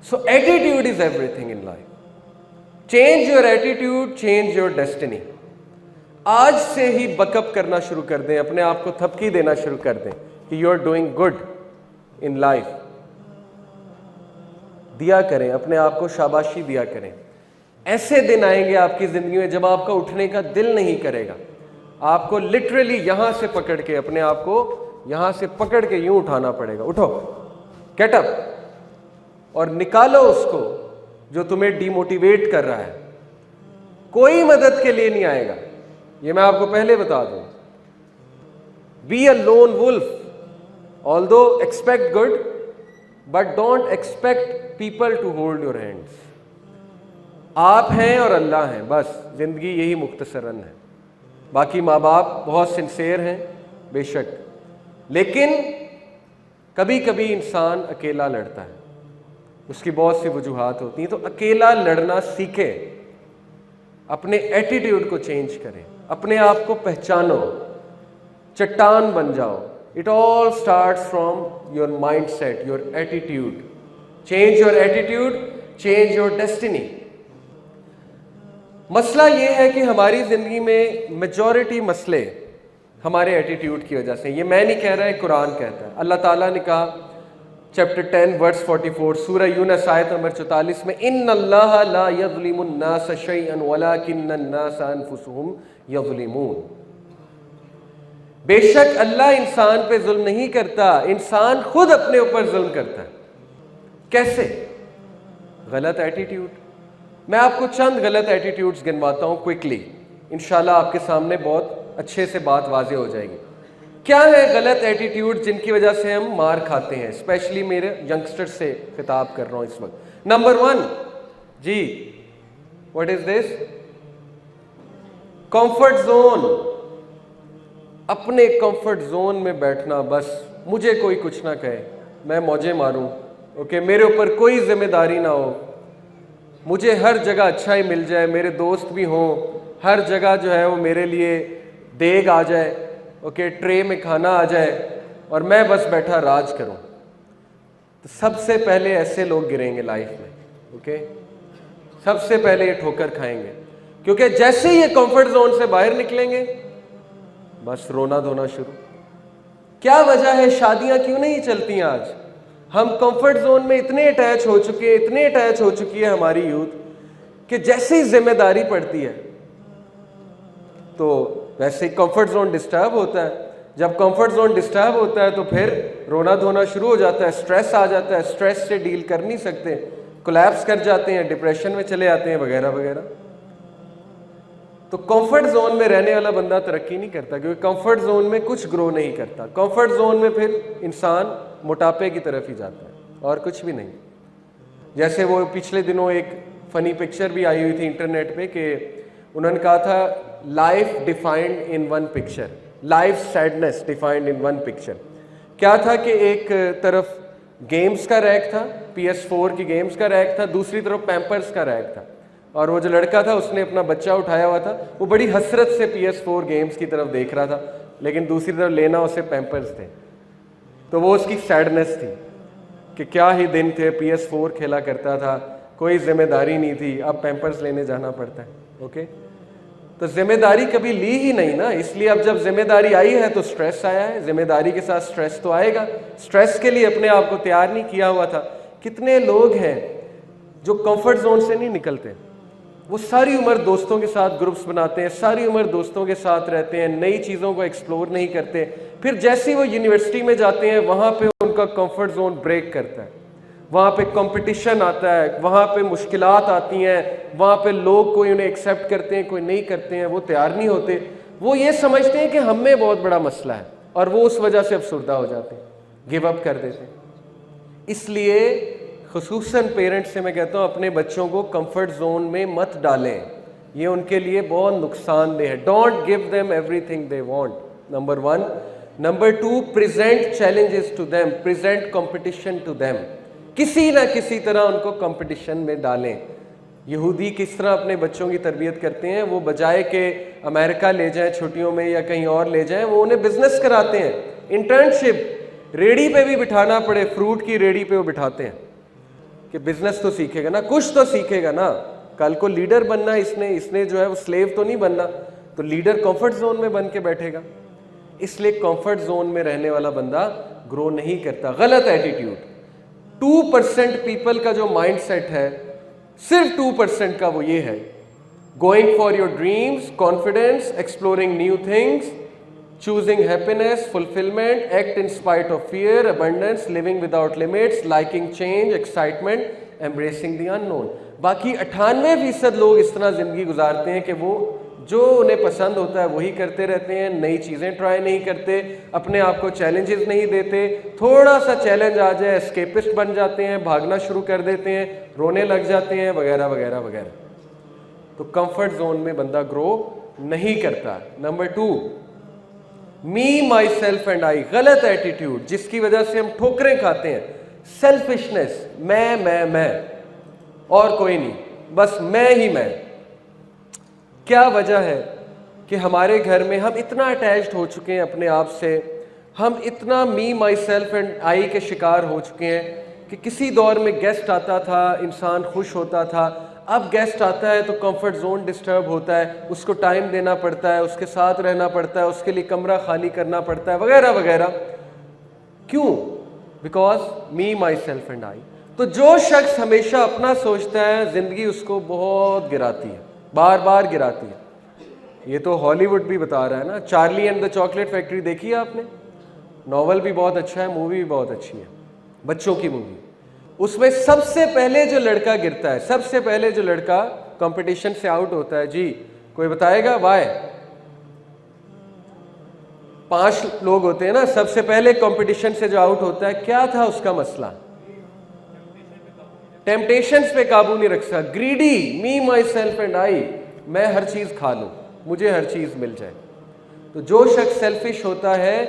So attitude is everything in life. Change your attitude, change your destiny. آج سے ہی بکپ کرنا شروع کر دیں, اپنے آپ کو تھپکی دینا شروع کر دیں کہ you are doing good in life. دیا کریں, اپنے آپ کو شاباشی دیا کریں. ایسے دن آئیں گے آپ کی زندگی میں جب آپ کا اٹھنے کا دل نہیں کرے گا. آپ کو لٹرلی یہاں سے پکڑ کے, اپنے آپ کو یہاں سے پکڑ کے یوں اٹھانا پڑے گا. اٹھو, گیٹ اپ, اور نکالو اس کو جو تمہیں ڈی موٹیویٹ کر رہا ہے. کوئی مدد کے لیے نہیں آئے گا, یہ میں آپ کو پہلے بتا دوں. Be a lone wolf, although expect good, but don't expect people to hold your hands. آپ ہیں اور اللہ ہیں, بس زندگی یہی مختصراً ہے. باقی ماں باپ بہت سنسیئر ہیں بے شک, لیکن کبھی کبھی انسان اکیلا لڑتا ہے, اس کی بہت سی وجوہات ہوتی ہیں. تو اکیلا لڑنا سیکھے, اپنے ایٹیٹیوڈ کو چینج کریں, اپنے آپ کو پہچانو, چٹان بن جاؤ. It all starts from your mindset, your attitude. Change your attitude, change your destiny. مسئلہ یہ ہے کہ ہماری زندگی میں میجورٹی مسئلے ہمارے ایٹیٹیوڈ کی وجہ سے. یہ میں نہیں کہہ رہا ہے, قرآن کہتا ہے. اللہ تعالیٰ نے کہا چیپٹر 10 ورس 44 سورہ یونس آیت نمبر 44 میں, ان اللہ لا یظلم الناس شیئا ولکن الناس انفسهم یظلمون. بے شک اللہ انسان پہ ظلم نہیں کرتا, انسان خود اپنے اوپر ظلم کرتا ہے. کیسے؟ غلط ایٹیٹیوڈ. میں آپ کو چند غلط ایٹیٹیوڈز گنواتا ہوں کوئکلی, انشاءاللہ آپ کے سامنے بہت اچھے سے بات واضح ہو جائے گی. کیا ہے غلط ایٹیٹیوڈ جن کی وجہ سے ہم مار کھاتے ہیں؟ اسپیشلی میرے ینگسٹر سے خطاب کر رہا ہوں اس وقت. نمبر 1, جی what is this? Comfort zone. اپنے کمفرٹ زون میں بیٹھنا, بس مجھے کوئی کچھ نہ کہے, میں موجیں ماروں, اوکے, میرے اوپر کوئی ذمہ داری نہ ہو, مجھے ہر جگہ اچھا ہی مل جائے, میرے دوست بھی ہوں, ہر جگہ جو ہے وہ میرے لیے دیگ آ جائے, اوکے, ٹرے میں کھانا آ جائے, اور میں بس بیٹھا راج کروں. تو سب سے پہلے ایسے لوگ گریں گے لائف میں, اوکے, سب سے پہلے یہ ٹھوکر کھائیں گے, کیونکہ جیسے ہی یہ کمفرٹ زون سے باہر نکلیں گے بس رونا دھونا شروع. کیا وجہ ہے شادیاں کیوں نہیں چلتی ہیں آج؟ ہم کمفرٹ زون میں اتنے اٹیچ ہو چکے ہیں, اتنے اٹیچ ہو چکی ہے ہماری یوتھ کہ جیسے ہی ذمہ داری پڑتی ہے تو ویسے ہی کمفرٹ زون ڈسٹرب ہوتا ہے. جب کمفرٹ زون ڈسٹرب ہوتا ہے تو پھر رونا دھونا شروع ہو جاتا ہے, اسٹریس آ جاتا ہے, اسٹریس سے ڈیل کر نہیں سکتے, کولیپس کر جاتے ہیں, ڈپریشن میں چلے آتے ہیں وغیرہ وغیرہ. تو کمفرٹ زون میں رہنے والا بندہ ترقی نہیں کرتا, کیونکہ کمفرٹ زون میں کچھ گرو نہیں کرتا. کمفرٹ زون میں پھر انسان موٹاپے کی طرف ہی جاتا ہے اور کچھ بھی نہیں. جیسے وہ پچھلے دنوں ایک فنی پکچر بھی آئی ہوئی تھی انٹرنیٹ پہ کہ انہوں نے کہا تھا life defined in one picture, life sadness defined in one picture. کیا تھا کہ ایک طرف گیمز کا ریک تھا, PS4 کی گیمز کا ریک تھا, دوسری طرف پیمپرز کا ریک تھا, اور وہ جو لڑکا تھا اس نے اپنا بچہ اٹھایا ہوا تھا, وہ بڑی حسرت سے PS4 گیمز کی طرف دیکھ رہا تھا, لیکن دوسری طرف لینا اسے پیمپرز تھے. تو وہ اس کی سیڈنس تھی کہ کیا ہی دن تھے, PS4 کھیلا کرتا تھا, کوئی ذمہ داری نہیں تھی, اب پیمپرز لینے جانا پڑتا ہے. اوکے, تو ذمہ داری کبھی لی ہی نہیں نا, اس لیے اب جب ذمہ داری آئی ہے تو سٹریس آیا ہے. ذمہ داری کے ساتھ سٹریس تو آئے گا, سٹریس کے لیے اپنے آپ کو تیار نہیں کیا ہوا تھا. کتنے لوگ ہیں جو کمفرٹ زون سے نہیں نکلتے, وہ ساری عمر دوستوں کے ساتھ گروپس بناتے ہیں, ساری عمر دوستوں کے ساتھ رہتے ہیں, نئی چیزوں کو ایکسپلور نہیں کرتے, پھر جیسے وہ یونیورسٹی میں جاتے ہیں وہاں پہ ان کا کمفرٹ زون بریک کرتا ہے, وہاں پہ کمپٹیشن آتا ہے, وہاں پہ مشکلات آتی ہیں, وہاں پہ لوگ کوئی انہیں ایکسیپٹ کرتے ہیں, کوئی نہیں کرتے ہیں, وہ تیار نہیں ہوتے, وہ یہ سمجھتے ہیں کہ ہم میں بہت بڑا مسئلہ ہے, اور وہ اس وجہ سے افسردہ ہو جاتے ہیں, گیو اپ کر دیتے ہیں. اس لیے خصوصاً پیرنٹس سے میں کہتا ہوں اپنے بچوں کو کمفرٹ زون میں مت ڈالیں, یہ ان کے لیے بہت نقصان دہ ہے. Don't give them everything they want, number 1. Number 2, present challenges to them, present competition to them. کسی نہ کسی طرح ان کو کمپٹیشن میں ڈالیں. یہودی کس طرح اپنے بچوں کی تربیت کرتے ہیں, وہ بجائے کہ امریکہ لے جائیں چھٹیوں میں یا کہیں اور لے جائیں, وہ انہیں بزنس کراتے ہیں, انٹرنشپ, ریڑھی پہ بھی بٹھانا پڑے, فروٹ کی ریڑھی پہ وہ بٹھاتے ہیں کہ بزنس تو سیکھے گا نا, کچھ تو سیکھے گا نا, کل کو لیڈر بننا اس نے جو ہے وہ سلیو تو نہیں بننا, تو لیڈر کمفرٹ زون میں بن کے بیٹھے گا. اس لیے کمفرٹ زون میں رہنے والا بندہ گرو نہیں کرتا. غلط ایٹیٹیوڈ. 2% پیپل کا جو مائنڈ سیٹ ہے, صرف 2% کا وہ یہ ہے, going for your dreams, confidence, exploring new things, choosing happiness, fulfillment, act in spite of fear, abundance, living without limits, liking change, excitement, embracing the unknown. باقی 98% لوگ اس طرح زندگی گزارتے ہیں کہ وہ جو انہیں پسند ہوتا ہے وہی کرتے رہتے ہیں, نئی چیزیں ٹرائی نہیں کرتے, اپنے آپ کو چیلنجز نہیں دیتے, تھوڑا سا چیلنج آ جائے اسکیپسٹ بن جاتے ہیں, بھاگنا شروع کر دیتے ہیں, رونے لگ جاتے ہیں, وغیرہ وغیرہ وغیرہ. تو کمفرٹ زون میں بندہ گرو نہیں کرتا. Number 2, me, my self and I. غلط ایٹیٹیوڈ جس کی وجہ سے ہم ٹھوکریں کھاتے ہیں. سیلفشنس, میں اور کوئی نہیں, بس میں ہی میں. کیا وجہ ہے کہ ہمارے گھر میں ہم اتنا اٹیچڈ ہو چکے ہیں اپنے آپ سے, ہم اتنا می, مائی سیلف اینڈ آئی کے شکار ہو چکے ہیں کہ کسی دور میں گیسٹ آتا تھا, انسان خوش ہوتا تھا, اب گیسٹ آتا ہے تو کمفرٹ زون ڈسٹرب ہوتا ہے, اس کو ٹائم دینا پڑتا ہے, اس کے ساتھ رہنا پڑتا ہے, اس کے لیے کمرہ خالی کرنا پڑتا ہے, وغیرہ وغیرہ. کیوں؟ Because me, my self and I. تو جو شخص ہمیشہ اپنا سوچتا ہے زندگی اس کو بہت گراتی ہے, بار بار گراتی ہے. یہ تو ہالی ووڈ بھی بتا رہا ہے نا, Charlie and the chocolate factory دیکھی ہے آپ نے؟ ناول بھی بہت اچھا ہے, مووی بھی بہت اچھی ہے, بچوں کی مووی. اس میں سب سے پہلے جو لڑکا گرتا ہے, سب سے پہلے جو لڑکا کمپٹیشن سے آؤٹ ہوتا ہے, جی کوئی بتائے گا وائے؟ 5 لوگ ہوتے ہیں نا, سب سے پہلے کمپٹیشن سے جو آؤٹ ہوتا ہے, کیا تھا اس کا مسئلہ؟ ٹیمپٹیشنز پہ قابو نہیں رکھ سکا. Greedy, me, my self and I, میں ہر چیز کھا لوں, مجھے ہر چیز مل جائے. تو جو شخص سیلفش ہوتا ہے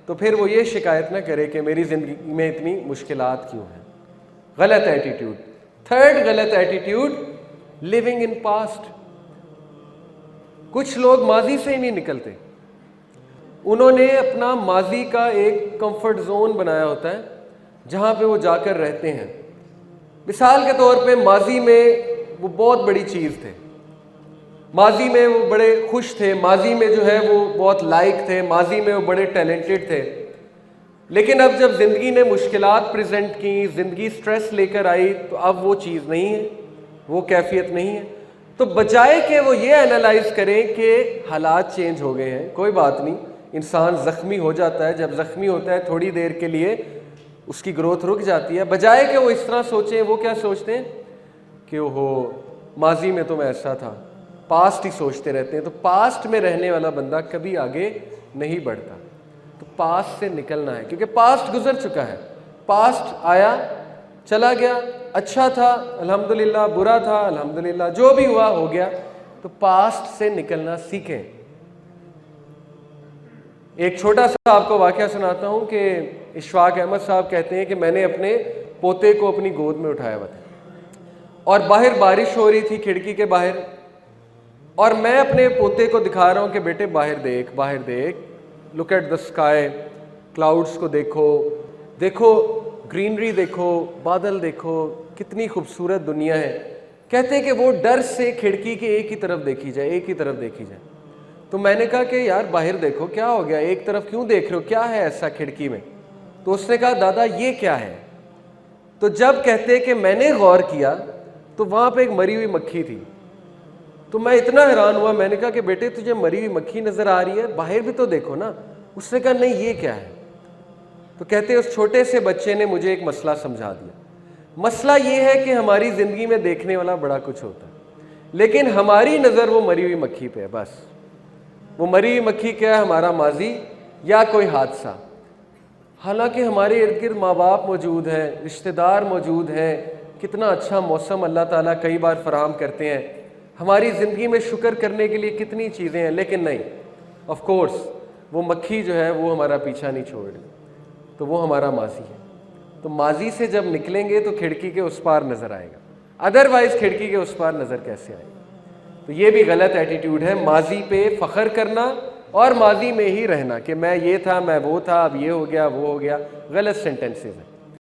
تو پھر وہ یہ شکایت نہ کرے کہ میری زندگی میں اتنی مشکلات کیوں ہیں. غلط ایٹیٹیوڈ. 3rd غلط ایٹیٹیوڈ, لیونگ ان پاسٹ. کچھ لوگ ماضی سے ہی نہیں نکلتے. انہوں نے اپنا ماضی کا ایک کمفرٹ زون بنایا ہوتا ہے جہاں پہ وہ جا کر رہتے ہیں. مثال کے طور پہ ماضی میں وہ بہت بڑی چیز تھے, ماضی میں وہ بڑے خوش تھے, ماضی میں جو ہے وہ بہت لائق تھے, ماضی میں وہ بڑے ٹیلنٹڈ تھے. لیکن اب جب زندگی نے مشکلات پریزنٹ کی, زندگی سٹریس لے کر آئی, تو اب وہ چیز نہیں ہے, وہ کیفیت نہیں ہے. تو بجائے کہ وہ یہ انالائز کریں کہ حالات چینج ہو گئے ہیں, کوئی بات نہیں, انسان زخمی ہو جاتا ہے, جب زخمی ہوتا ہے تھوڑی دیر کے لیے اس کی گروتھ رک جاتی ہے, بجائے کہ وہ اس طرح سوچیں, وہ کیا سوچتے ہیں کہ وہ ماضی میں تو میں ایسا تھا, پاسٹ ہی سوچتے رہتے ہیں. تو پاسٹ میں رہنے والا بندہ کبھی آگے نہیں بڑھتا. تو پاسٹ سے نکلنا ہے, کیونکہ پاسٹ گزر چکا ہے. پاسٹ آیا چلا گیا, اچھا تھا الحمدللہ, برا تھا الحمدللہ, جو بھی ہوا ہو گیا. تو پاسٹ سے نکلنا سیکھیں. ایک چھوٹا سا آپ کو واقعہ سناتا ہوں کہ اشفاق احمد صاحب کہتے ہیں کہ میں نے اپنے پوتے کو اپنی گود میں اٹھایا ہوا تھا اور باہر بارش ہو رہی تھی کھڑکی کے باہر, اور میں اپنے پوتے کو دکھا رہا ہوں کہ بیٹے باہر دیکھ, باہر دیکھ, look at the sky, clouds کو دیکھو, دیکھو گرینری, دیکھو بادل, دیکھو کتنی خوبصورت دنیا ہے. کہتے ہیں کہ وہ ڈر سے کھڑکی کے ایک ہی طرف دیکھی جائے, ایک ہی طرف دیکھی جائے. تو میں نے کہا کہ یار باہر دیکھو, کیا ہو گیا, ایک طرف کیوں دیکھ رہے ہو, کیا ہے ایسا کھڑکی میں؟ تو اس نے کہا دادا یہ کیا ہے؟ تو جب کہتے کہ میں نے غور کیا تو وہاں پہ ایک مری ہوئی مکھی تھی. تو میں اتنا حیران ہوا, میں نے کہا کہ بیٹے تجھے مری ہوئی مکھی نظر آ رہی ہے, باہر بھی تو دیکھو نا. اس نے کہا نہیں یہ کیا ہے؟ تو کہتے اس چھوٹے سے بچے نے مجھے ایک مسئلہ سمجھا دیا. مسئلہ یہ ہے کہ ہماری زندگی میں دیکھنے والا بڑا کچھ ہوتا ہے, لیکن ہماری نظر وہ مری ہوئی مکھی پہ ہے. بس وہ مری ہوئی مکھی کیا ہے؟ ہمارا ماضی یا کوئی حادثہ. حالانکہ ہمارے ارد گرد ماں باپ موجود ہیں, رشتہ دار موجود ہیں, کتنا اچھا موسم اللہ تعالیٰ کئی بار فراہم کرتے ہیں, ہماری زندگی میں شکر کرنے کے لیے کتنی چیزیں ہیں. لیکن نہیں, آف کورس وہ مکھی جو ہے وہ ہمارا پیچھا نہیں چھوڑ رہی, تو وہ ہمارا ماضی ہے. تو ماضی سے جب نکلیں گے تو کھڑکی کے اس پار نظر آئے گا, ادروائز کھڑکی کے اس پار نظر کیسے آئے گا؟ تو یہ بھی غلط ایٹیٹیوڈ ہے, ماضی پہ فخر کرنا اور ماضی میں ہی رہنا کہ میں یہ تھا, میں وہ تھا, اب یہ ہو گیا, وہ ہو گیا. غلط سینٹینسز ہیں.